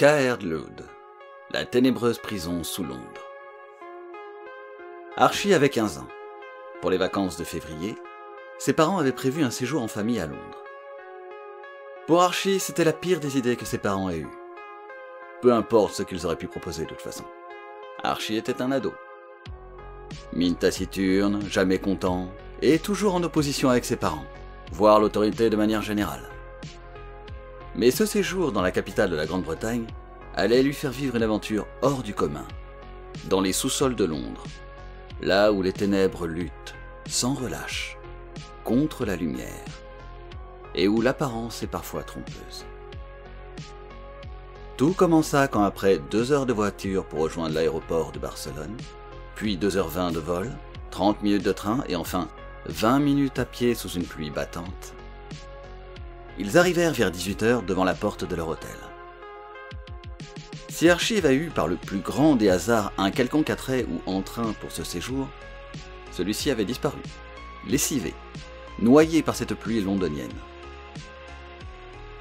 Caerdloed, la ténébreuse prison sous Londres. Archie avait 15 ans. Pour les vacances de février, ses parents avaient prévu un séjour en famille à Londres. Pour Archie, c'était la pire des idées que ses parents aient eues. Peu importe ce qu'ils auraient pu proposer de toute façon. Archie était un ado. Mine taciturne, jamais content, et toujours en opposition avec ses parents, voire l'autorité de manière générale. Mais ce séjour dans la capitale de la Grande-Bretagne allait lui faire vivre une aventure hors du commun, dans les sous-sols de Londres, là où les ténèbres luttent, sans relâche, contre la lumière, et où l'apparence est parfois trompeuse. Tout commença quand après 2 heures de voiture pour rejoindre l'aéroport de Barcelone, puis 2h20 de vol, 30 minutes de train et enfin 20 minutes à pied sous une pluie battante, ils arrivèrent vers 18h devant la porte de leur hôtel. Si Archie avait eu par le plus grand des hasards un quelconque attrait ou entrain pour ce séjour, celui-ci avait disparu, lessivé, noyé par cette pluie londonienne.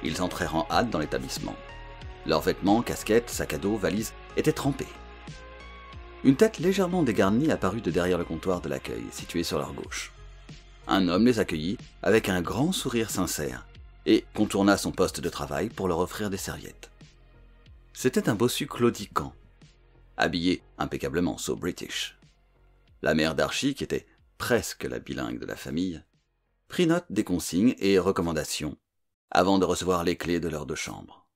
Ils entrèrent en hâte dans l'établissement. Leurs vêtements, casquettes, sacs à dos, valises étaient trempés. Une tête légèrement dégarnie apparut de derrière le comptoir de l'accueil, situé sur leur gauche. Un homme les accueillit avec un grand sourire sincère et contourna son poste de travail pour leur offrir des serviettes. C'était un bossu claudiquant, habillé impeccablement so British. La mère d'Archie, qui était presque la bilingue de la famille, prit note des consignes et recommandations avant de recevoir les clés de leurs 2 chambres.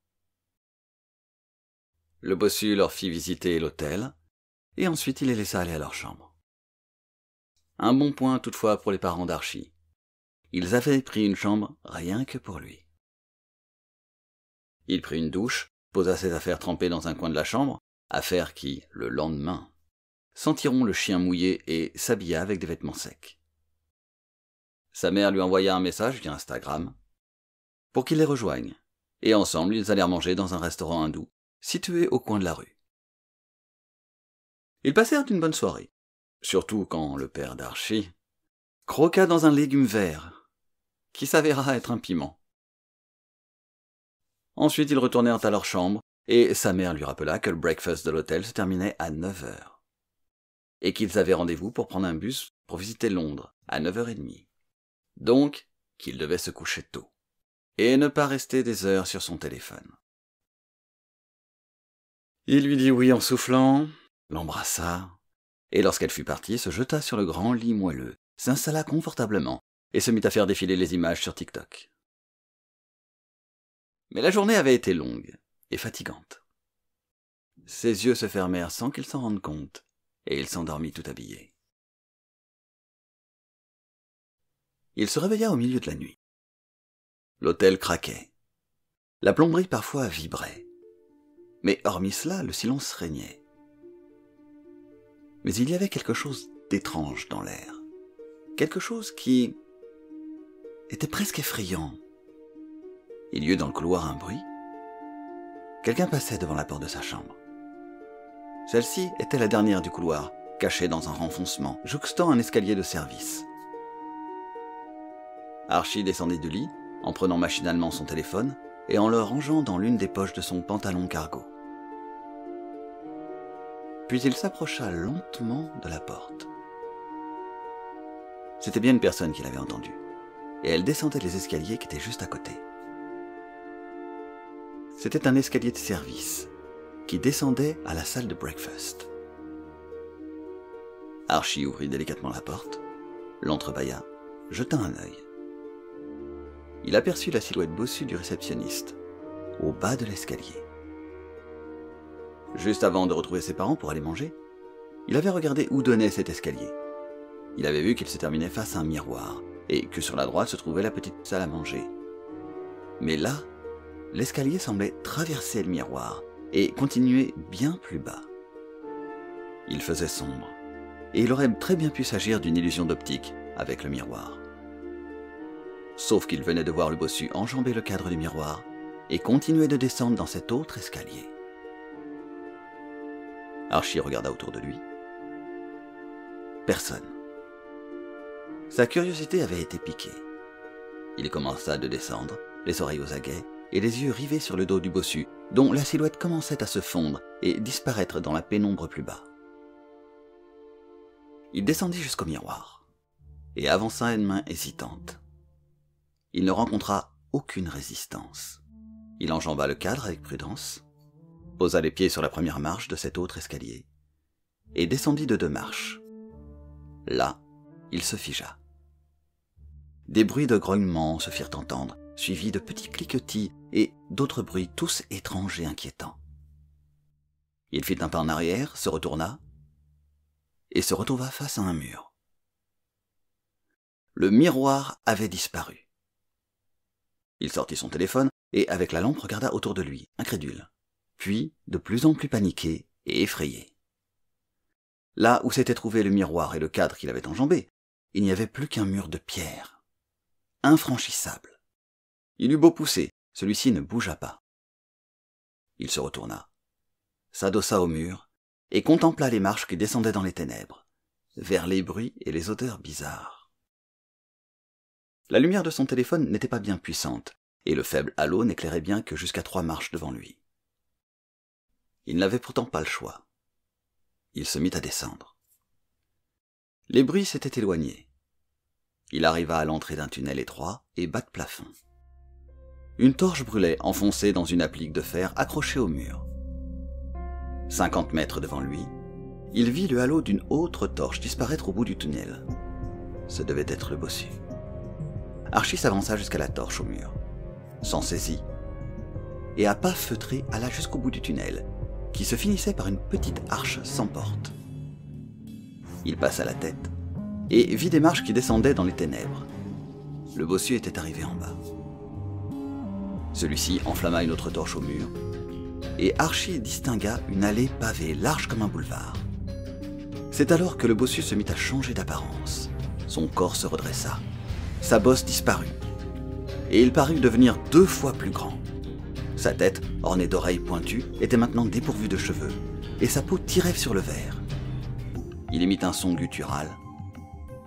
Le bossu leur fit visiter l'hôtel et ensuite il les laissa aller à leur chambre. Un bon point toutefois pour les parents d'Archie. Ils avaient pris une chambre rien que pour lui. Il prit une douche, posa ses affaires trempées dans un coin de la chambre, affaires qui, le lendemain, sentiront le chien mouillé et s'habilla avec des vêtements secs. Sa mère lui envoya un message via Instagram pour qu'il les rejoigne, et ensemble ils allèrent manger dans un restaurant hindou situé au coin de la rue. Ils passèrent une bonne soirée, surtout quand le père d'Archie croqua dans un légume vert, qui s'avéra être un piment. Ensuite, ils retournèrent à leur chambre, et sa mère lui rappela que le breakfast de l'hôtel se terminait à 9h, et qu'ils avaient rendez-vous pour prendre un bus pour visiter Londres à 9h30. Donc, qu'il devait se coucher tôt, et ne pas rester des heures sur son téléphone. Il lui dit oui en soufflant, l'embrassa, et lorsqu'elle fut partie, se jeta sur le grand lit moelleux, s'installa confortablement, et se mit à faire défiler les images sur TikTok. Mais la journée avait été longue et fatigante. Ses yeux se fermèrent sans qu'il s'en rende compte, et il s'endormit tout habillé. Il se réveilla au milieu de la nuit. L'hôtel craquait. La plomberie parfois vibrait. Mais hormis cela, le silence régnait. Mais il y avait quelque chose d'étrange dans l'air. Quelque chose qui était presque effrayant. Il y eut dans le couloir un bruit. Quelqu'un passait devant la porte de sa chambre. Celle-ci était la dernière du couloir, cachée dans un renfoncement, jouxtant un escalier de service. Archie descendit du lit, en prenant machinalement son téléphone et en le rangeant dans l'une des poches de son pantalon cargo. Puis il s'approcha lentement de la porte. C'était bien une personne qu'il avait entendue, et elle descendait les escaliers qui étaient juste à côté. C'était un escalier de service qui descendait à la salle de breakfast. Archie ouvrit délicatement la porte, l'entrebâilla, jeta un œil. Il aperçut la silhouette bossue du réceptionniste, au bas de l'escalier. Juste avant de retrouver ses parents pour aller manger, il avait regardé où donnait cet escalier. Il avait vu qu'il se terminait face à un miroir, et que sur la droite se trouvait la petite salle à manger. Mais là, l'escalier semblait traverser le miroir, et continuer bien plus bas. Il faisait sombre, et il aurait très bien pu s'agir d'une illusion d'optique avec le miroir. Sauf qu'il venait de voir le bossu enjamber le cadre du miroir et continuer de descendre dans cet autre escalier. Archie regarda autour de lui. Personne. Sa curiosité avait été piquée. Il commença de descendre, les oreilles aux aguets, et les yeux rivés sur le dos du bossu, dont la silhouette commençait à se fondre et disparaître dans la pénombre plus bas. Il descendit jusqu'au miroir et avança une main hésitante. Il ne rencontra aucune résistance. Il enjamba le cadre avec prudence, posa les pieds sur la première marche de cet autre escalier et descendit de 2 marches. Là, il se figea. Des bruits de grognements se firent entendre, suivis de petits cliquetis et d'autres bruits tous étranges et inquiétants. Il fit un pas en arrière, se retourna et se retrouva face à un mur. Le miroir avait disparu. Il sortit son téléphone et avec la lampe regarda autour de lui, incrédule, puis de plus en plus paniqué et effrayé. Là où s'étaient trouvés le miroir et le cadre qu'il avait enjambé, il n'y avait plus qu'un mur de pierre, infranchissable. Il eut beau pousser, celui-ci ne bougea pas. Il se retourna, s'adossa au mur et contempla les marches qui descendaient dans les ténèbres, vers les bruits et les odeurs bizarres. La lumière de son téléphone n'était pas bien puissante, et le faible halo n'éclairait bien que jusqu'à 3 marches devant lui. Il n'avait pourtant pas le choix. Il se mit à descendre. Les bruits s'étaient éloignés. Il arriva à l'entrée d'un tunnel étroit et bas de plafond. Une torche brûlait enfoncée dans une applique de fer accrochée au mur. 50 mètres devant lui, il vit le halo d'une autre torche disparaître au bout du tunnel. Ce devait être le bossu. Archie s'avança jusqu'à la torche au mur, s'en saisit, et à pas feutrés alla jusqu'au bout du tunnel, qui se finissait par une petite arche sans porte. Il passa la tête, et vit des marches qui descendaient dans les ténèbres. Le bossu était arrivé en bas. Celui-ci enflamma une autre torche au mur, et Archie distingua une allée pavée large comme un boulevard. C'est alors que le bossu se mit à changer d'apparence. Son corps se redressa, sa bosse disparut, et il parut devenir 2 fois plus grand. Sa tête, ornée d'oreilles pointues, était maintenant dépourvue de cheveux, et sa peau tirait sur le verre. Il émit un son guttural,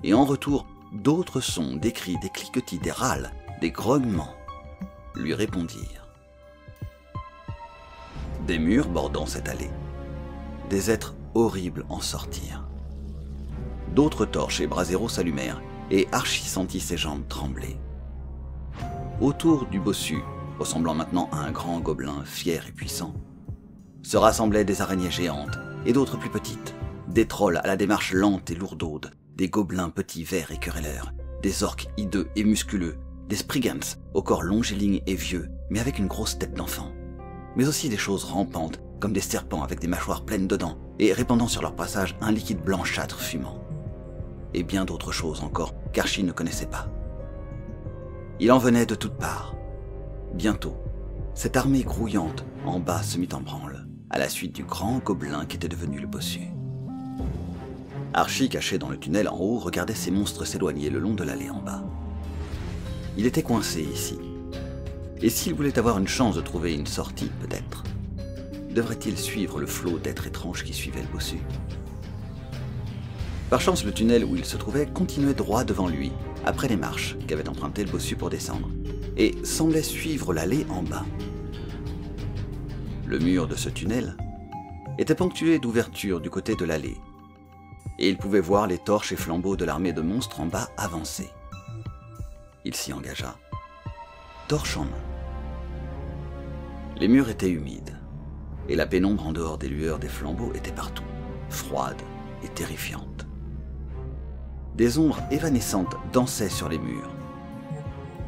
et en retour, d'autres sons, des cris, des cliquetis, des râles, des grognements, lui répondirent. Des murs bordant cette allée, des êtres horribles en sortirent. D'autres torches et braséros s'allumèrent, et Archie sentit ses jambes trembler. Autour du bossu, ressemblant maintenant à un grand gobelin fier et puissant, se rassemblaient des araignées géantes et d'autres plus petites, des trolls à la démarche lente et lourdaude, des gobelins petits verts et querelleurs, des orques hideux et musculeux, des spriggans au corps longiligne et vieux, mais avec une grosse tête d'enfant, mais aussi des choses rampantes, comme des serpents avec des mâchoires pleines de dents et répandant sur leur passage un liquide blanchâtre fumant. Et bien d'autres choses encore qu'Archie ne connaissait pas. Il en venait de toutes parts. Bientôt, cette armée grouillante en bas se mit en branle, à la suite du grand gobelin qui était devenu le bossu. Archie, caché dans le tunnel en haut, regardait ces monstres s'éloigner le long de l'allée en bas. Il était coincé ici. Et s'il voulait avoir une chance de trouver une sortie, peut-être, devrait-il suivre le flot d'êtres étranges qui suivaient le bossu? Par chance, le tunnel où il se trouvait continuait droit devant lui, après les marches qu'avait emprunté le bossu pour descendre, et semblait suivre l'allée en bas. Le mur de ce tunnel était ponctué d'ouvertures du côté de l'allée, et il pouvait voir les torches et flambeaux de l'armée de monstres en bas avancer. Il s'y engagea, torche en main. Les murs étaient humides, et la pénombre en dehors des lueurs des flambeaux était partout, froide et terrifiante. Des ombres évanescentes dansaient sur les murs.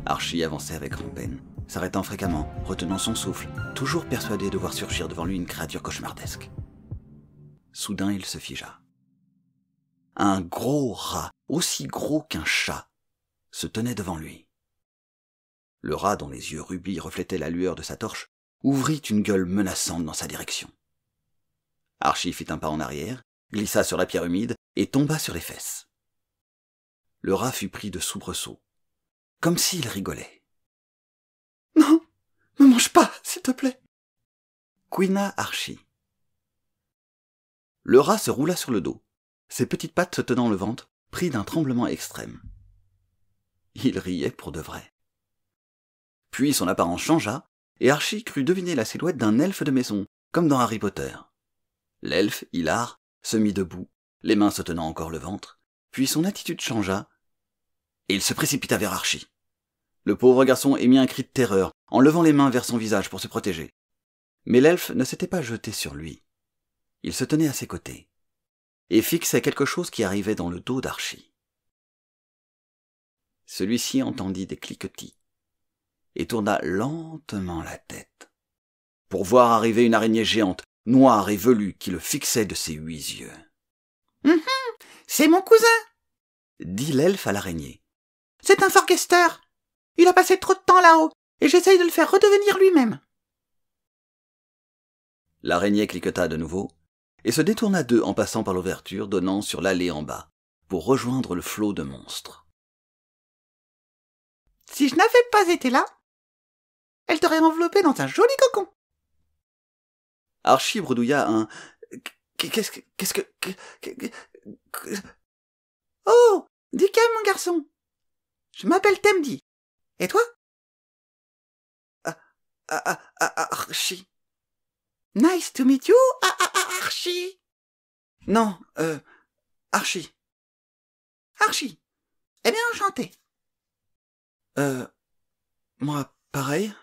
Archie avançait avec grand-peine, s'arrêtant fréquemment, retenant son souffle, toujours persuadé de voir surgir devant lui une créature cauchemardesque. Soudain, il se figea. Un gros rat, aussi gros qu'un chat, se tenait devant lui. Le rat, dont les yeux rubis reflétaient la lueur de sa torche, ouvrit une gueule menaçante dans sa direction. Archie fit un pas en arrière, glissa sur la pierre humide et tomba sur les fesses. Le rat fut pris de soubresauts, comme s'il rigolait. « Non, ne mange pas, s'il te plaît !» couina Archie. Le rat se roula sur le dos, ses petites pattes se tenant le ventre, pris d'un tremblement extrême. Il riait pour de vrai. Puis son apparence changea, et Archie crut deviner la silhouette d'un elfe de maison, comme dans Harry Potter. L'elfe, hilar, se mit debout, les mains se tenant encore le ventre, puis son attitude changea, et il se précipita vers Archie. Le pauvre garçon émit un cri de terreur, en levant les mains vers son visage pour se protéger. Mais l'elfe ne s'était pas jeté sur lui. Il se tenait à ses côtés, et fixait quelque chose qui arrivait dans le dos d'Archie. Celui-ci entendit des cliquetis, et tourna lentement la tête, pour voir arriver une araignée géante, noire et velue, qui le fixait de ses 8 yeux. « C'est mon cousin !» dit l'elfe à l'araignée. « C'est un Forchester. Il a passé trop de temps là-haut, et j'essaye de le faire redevenir lui-même. » L'araignée cliqueta de nouveau, et se détourna d'eux en passant par l'ouverture donnant sur l'allée en bas, pour rejoindre le flot de monstres. « Si je n'avais pas été là, elle t'aurait enveloppé dans un joli cocon. » Archie bredouilla un « Qu'est-ce que... Oh, dis calme, mon garçon. Je m'appelle Temdi. Et toi? Archie. Nice to meet you, Archie. Non, Archie. Archie. Eh bien, enchanté. Moi, pareil.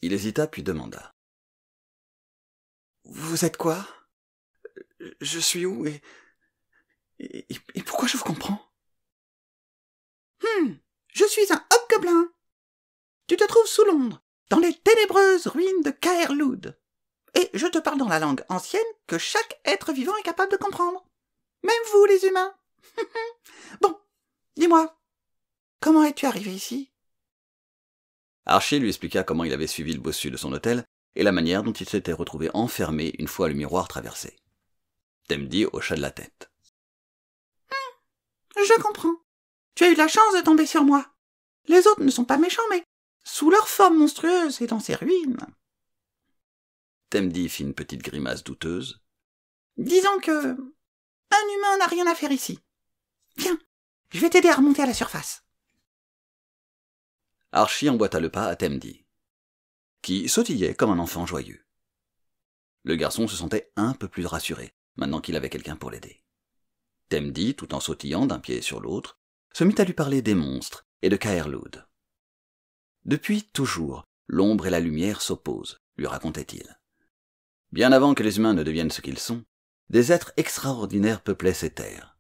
Il hésita puis demanda. Vous êtes quoi? Je suis où et pourquoi je vous comprends? Je suis un hobgoblin. Tu te trouves sous Londres, dans les ténébreuses ruines de Caerlood. Et je te parle dans la langue ancienne que chaque être vivant est capable de comprendre. Même vous, les humains. Bon, dis-moi, comment es-tu arrivé ici? Archie lui expliqua comment il avait suivi le bossu de son hôtel et la manière dont il s'était retrouvé enfermé une fois le miroir traversé. Temdi hocha de la tête. Je comprends. Tu as eu la chance de tomber sur moi. Les autres ne sont pas méchants, mais sous leur forme monstrueuse et dans ces ruines. Temdi fit une petite grimace douteuse. Disons que un humain n'a rien à faire ici. Viens, je vais t'aider à remonter à la surface. Archie emboîta le pas à Temdi, qui sautillait comme un enfant joyeux. Le garçon se sentait un peu plus rassuré, maintenant qu'il avait quelqu'un pour l'aider. Temdi, tout en sautillant d'un pied sur l'autre, se mit à lui parler des monstres et de Caerlood. Depuis toujours, l'ombre et la lumière s'opposent, lui racontait-il. Bien avant que les humains ne deviennent ce qu'ils sont, des êtres extraordinaires peuplaient ces terres.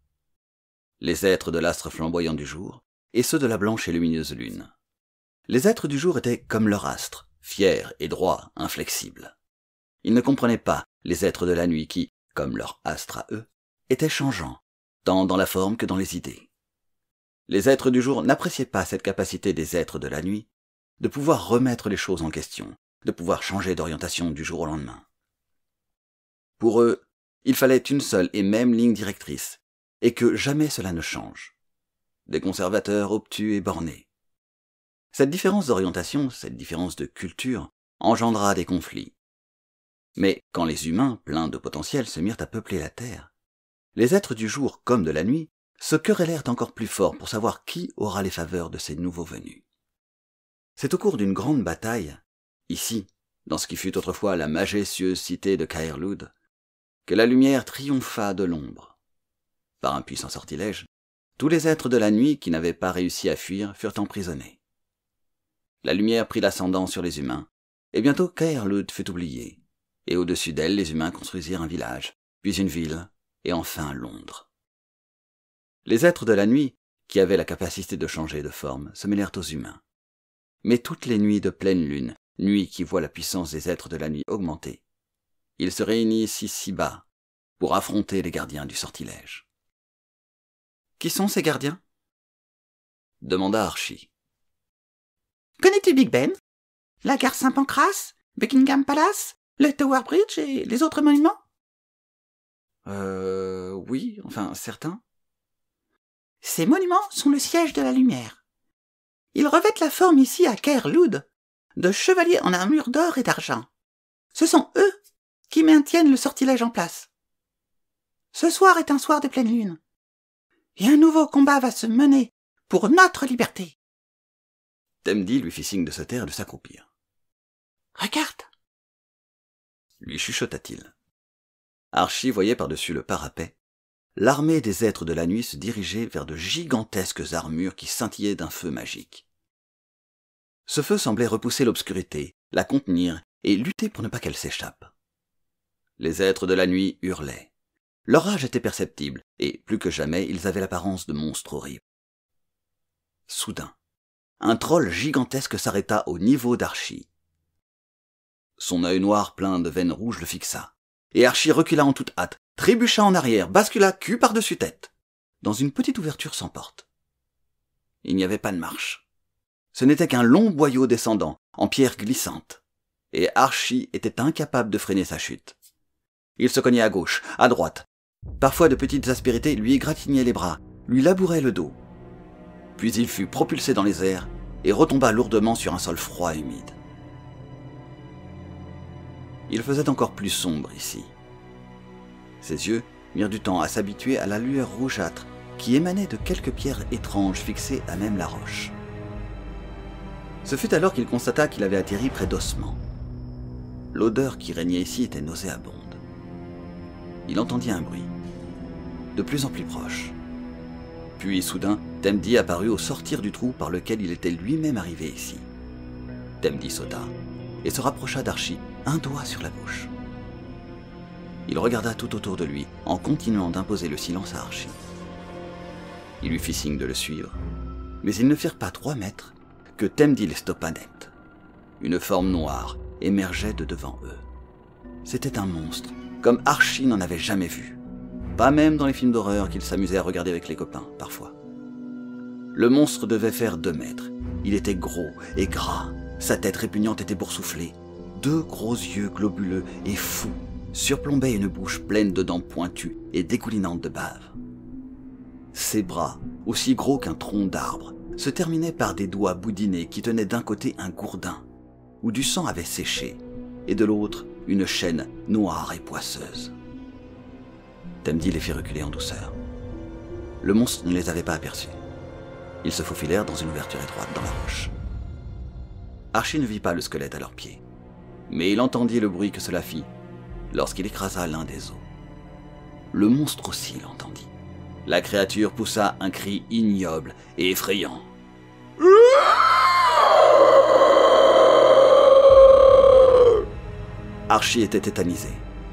Les êtres de l'astre flamboyant du jour et ceux de la blanche et lumineuse lune. Les êtres du jour étaient comme leur astre, fiers et droits, inflexibles. Ils ne comprenaient pas les êtres de la nuit qui, comme leur astre à eux, étaient changeants, tant dans la forme que dans les idées. Les êtres du jour n'appréciaient pas cette capacité des êtres de la nuit de pouvoir remettre les choses en question, de pouvoir changer d'orientation du jour au lendemain. Pour eux, il fallait une seule et même ligne directrice, et que jamais cela ne change. Des conservateurs obtus et bornés. Cette différence d'orientation, cette différence de culture, engendra des conflits. Mais quand les humains, pleins de potentiel, se mirent à peupler la Terre, les êtres du jour comme de la nuit se querellèrent encore plus fort pour savoir qui aura les faveurs de ces nouveaux venus. C'est au cours d'une grande bataille, ici, dans ce qui fut autrefois la majestueuse cité de Caerlood, que la lumière triompha de l'ombre. Par un puissant sortilège, tous les êtres de la nuit qui n'avaient pas réussi à fuir furent emprisonnés. La lumière prit l'ascendant sur les humains, et bientôt Caerlood fut oubliée, et au-dessus d'elle les humains construisirent un village, puis une ville, et enfin Londres. Les êtres de la nuit, qui avaient la capacité de changer de forme, se mêlèrent aux humains. Mais toutes les nuits de pleine lune, nuits qui voient la puissance des êtres de la nuit augmenter, ils se réunissent ici bas pour affronter les gardiens du sortilège. « Qui sont ces gardiens ?» demanda Archie. « Connais-tu Big Ben, la gare Saint-Pancras, Buckingham Palace, le Tower Bridge et les autres monuments ?»« Oui, enfin, certains. » « Ces monuments sont le siège de la lumière. Ils revêtent la forme ici à Caerlood de chevaliers en armure d'or et d'argent. Ce sont eux qui maintiennent le sortilège en place. Ce soir est un soir de pleine lune, et un nouveau combat va se mener pour notre liberté. » Temdi lui fit signe de se taire et de s'accroupir. Regarde !» lui chuchota-t-il. Archie voyait par-dessus le parapet l'armée des êtres de la nuit se diriger vers de gigantesques armures qui scintillaient d'un feu magique. Ce feu semblait repousser l'obscurité, la contenir et lutter pour ne pas qu'elle s'échappe. Les êtres de la nuit hurlaient. Leur rage était perceptible, et plus que jamais, ils avaient l'apparence de monstres horribles. Soudain, un troll gigantesque s'arrêta au niveau d'Archie. Son œil noir plein de veines rouges le fixa, et Archie recula en toute hâte, trébucha en arrière, bascula cul par-dessus tête, dans une petite ouverture sans porte. Il n'y avait pas de marche. Ce n'était qu'un long boyau descendant, en pierre glissante, et Archie était incapable de freiner sa chute. Il se cognait à gauche, à droite. Parfois de petites aspérités lui égratignaient les bras, lui labouraient le dos. Puis il fut propulsé dans les airs et retomba lourdement sur un sol froid et humide. Il faisait encore plus sombre ici. Ses yeux mirent du temps à s'habituer à la lueur rougeâtre qui émanait de quelques pierres étranges fixées à même la roche. Ce fut alors qu'il constata qu'il avait atterri près d'ossements. L'odeur qui régnait ici était nauséabonde. Il entendit un bruit, de plus en plus proche. Puis, soudain, Temdi apparut au sortir du trou par lequel il était lui-même arrivé ici. Temdi sauta et se rapprocha d'Archie, un doigt sur la bouche. Il regarda tout autour de lui, en continuant d'imposer le silence à Archie. Il lui fit signe de le suivre, mais ils ne firent pas 3 mètres que Temdi les stoppa net. Une forme noire émergeait de devant eux. C'était un monstre, comme Archie n'en avait jamais vu. Pas même dans les films d'horreur qu'il s'amusait à regarder avec les copains, parfois. Le monstre devait faire 2 mètres. Il était gros et gras. Sa tête répugnante était boursouflée. 2 gros yeux globuleux et fous surplombaient une bouche pleine de dents pointues et dégoulinantes de bave. Ses bras, aussi gros qu'un tronc d'arbre, se terminaient par des doigts boudinés qui tenaient d'un côté un gourdin, où du sang avait séché, et de l'autre une chaîne noire et poisseuse. Temdi les fit reculer en douceur. Le monstre ne les avait pas aperçus. Ils se faufilèrent dans une ouverture étroite dans la roche. Archie ne vit pas le squelette à leurs pieds, mais il entendit le bruit que cela fit lorsqu'il écrasa l'un des os. Le monstre aussi l'entendit. La créature poussa un cri ignoble et effrayant. Archie était tétanisé.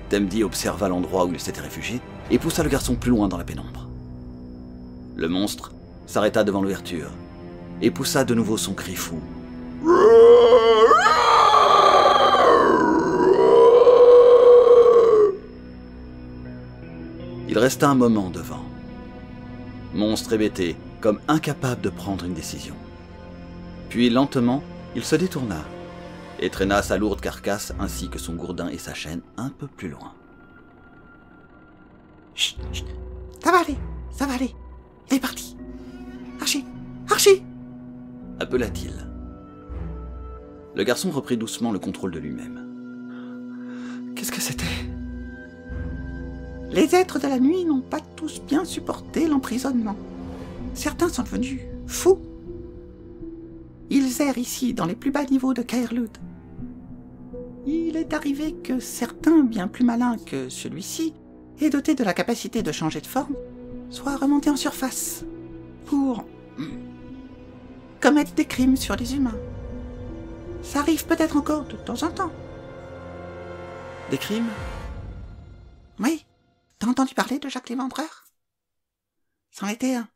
Temdi observa l'endroit où il s'était réfugié et poussa le garçon plus loin dans la pénombre. Le monstre s'arrêta devant l'ouverture et poussa de nouveau son cri fou. Il resta un moment devant, monstre hébété, comme incapable de prendre une décision. Puis lentement, il se détourna et traîna sa lourde carcasse ainsi que son gourdin et sa chaîne un peu plus loin. Chut, chut, ça va aller, il est parti. Archie, Archie !» appela-t-il. Le garçon reprit doucement le contrôle de lui-même. Qu'est-ce que c'était ? Les êtres de la nuit n'ont pas tous bien supporté l'emprisonnement. Certains sont devenus fous. Ils errent ici dans les plus bas niveaux de Caerlud. Il est arrivé que certains, bien plus malins que celui-ci, et dotés de la capacité de changer de forme, soient remontés en surface pour commettre des crimes sur les humains. Ça arrive peut-être encore de temps en temps. Des crimes ? Oui, t'as entendu parler de Jacques l'Éventreur ? C'en était un.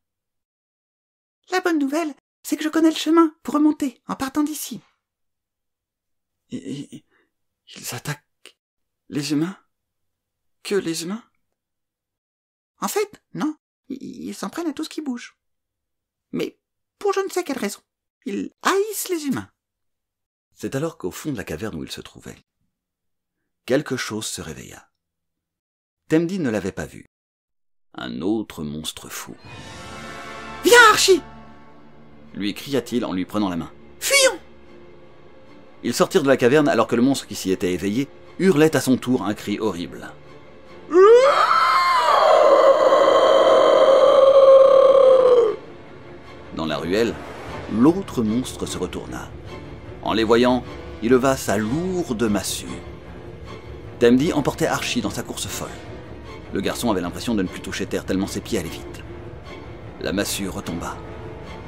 La bonne nouvelle, c'est que je connais le chemin pour remonter en partant d'ici. Ils attaquent les humains ? Que les humains ? En fait, non, ils s'en prennent à tout ce qui bouge. Mais pour je ne sais quelle raison, ils haïssent les humains. C'est alors qu'au fond de la caverne où il se trouvait, quelque chose se réveilla. Temdi ne l'avait pas vu. Un autre monstre fou. « Viens, Archie !» lui cria-t-il en lui prenant la main. « Fuyons !» Ils sortirent de la caverne alors que le monstre qui s'y était éveillé hurlait à son tour un cri horrible. Dans la ruelle, l'autre monstre se retourna. En les voyant, il leva sa lourde massue. Temdi emportait Archie dans sa course folle. Le garçon avait l'impression de ne plus toucher terre tellement ses pieds allaient vite. La massue retomba.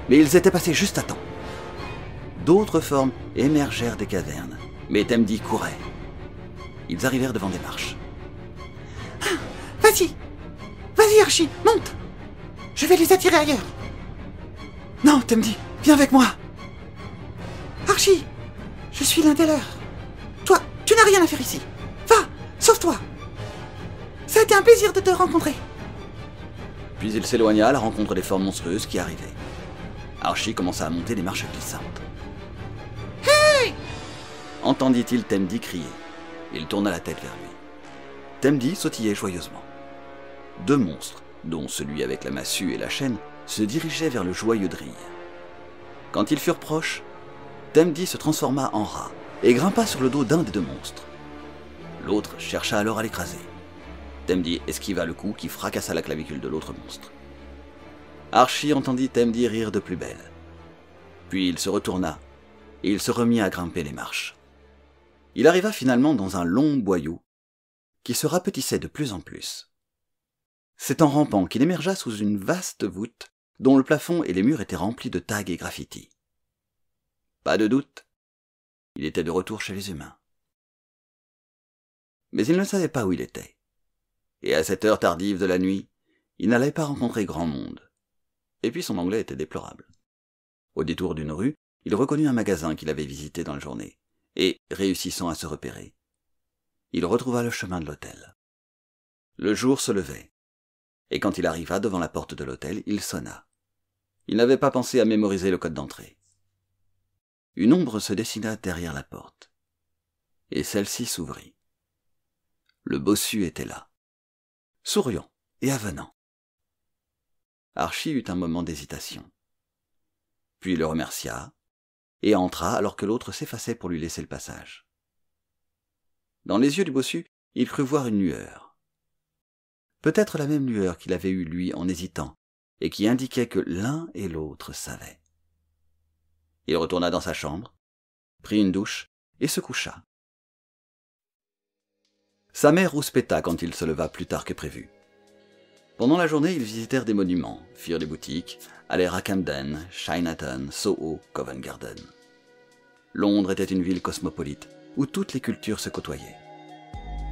Mais ils étaient passés juste à temps. D'autres formes émergèrent des cavernes, mais Temdi courait. Ils arrivèrent devant des marches. Ah, vas-y, vas-y Archie, monte. Je vais les attirer ailleurs. Non, Temdi, viens avec moi. Archie, je suis l'un des leurs. Toi, tu n'as rien à faire ici. Va, sauve-toi. Ça a été un plaisir de te rencontrer. Puis il s'éloigna à la rencontre des formes monstrueuses qui arrivaient. Archie commença à monter les marches glissantes. Hey! Entendit-il Temdi crier. Il tourna la tête vers lui. Temdi sautillait joyeusement. Deux monstres, dont celui avec la massue et la chaîne, se dirigeaient vers le joyeux drille. Quand ils furent proches, Temdi se transforma en rat et grimpa sur le dos d'un des deux monstres. L'autre chercha alors à l'écraser. Temdi esquiva le coup qui fracassa la clavicule de l'autre monstre. Archie entendit Temdi rire de plus belle. Puis il se retourna et il se remit à grimper les marches. Il arriva finalement dans un long boyau qui se rapetissait de plus en plus. C'est en rampant qu'il émergea sous une vaste voûte dont le plafond et les murs étaient remplis de tags et graffitis. Pas de doute, il était de retour chez les humains. Mais il ne savait pas où il était. Et à cette heure tardive de la nuit, il n'allait pas rencontrer grand monde. Et puis son anglais était déplorable. Au détour d'une rue, il reconnut un magasin qu'il avait visité dans la journée, et, réussissant à se repérer, il retrouva le chemin de l'hôtel. Le jour se levait, et quand il arriva devant la porte de l'hôtel, il sonna. Il n'avait pas pensé à mémoriser le code d'entrée. Une ombre se dessina derrière la porte, et celle-ci s'ouvrit. Le bossu était là, souriant et avenant. Archie eut un moment d'hésitation, puis le remercia, et entra alors que l'autre s'effaçait pour lui laisser le passage. Dans les yeux du bossu, il crut voir une lueur. Peut-être la même lueur qu'il avait eue lui en hésitant, et qui indiquait que l'un et l'autre savaient. Il retourna dans sa chambre, prit une douche et se coucha. Sa mère rouspéta quand il se leva plus tard que prévu. Pendant la journée, ils visitèrent des monuments, firent des boutiques, allèrent à Camden, Chinatown, Soho, Covent Garden. Londres était une ville cosmopolite, où toutes les cultures se côtoyaient.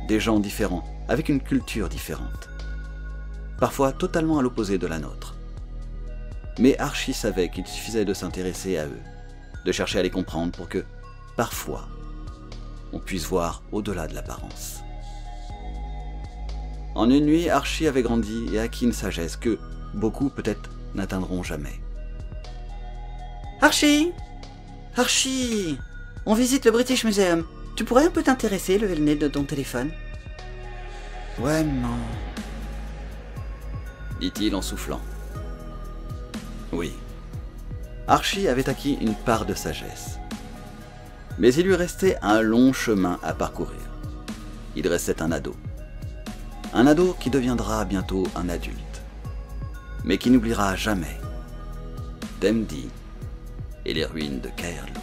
Des gens différents, avec une culture différente. Parfois totalement à l'opposé de la nôtre. Mais Archie savait qu'il suffisait de s'intéresser à eux, de chercher à les comprendre pour que, parfois, on puisse voir au-delà de l'apparence. En une nuit, Archie avait grandi et acquis une sagesse que beaucoup, peut-être, n'atteindront jamais. Archie! Archie! On visite le British Museum. Tu pourrais un peu t'intéresser, lever le nez de ton téléphone? Ouais, non. Dit-il en soufflant. Oui. Archie avait acquis une part de sagesse. Mais il lui restait un long chemin à parcourir. Il restait un ado. Un ado qui deviendra bientôt un adulte. Mais qui n'oubliera jamais Temdi et les ruines de Caerleon.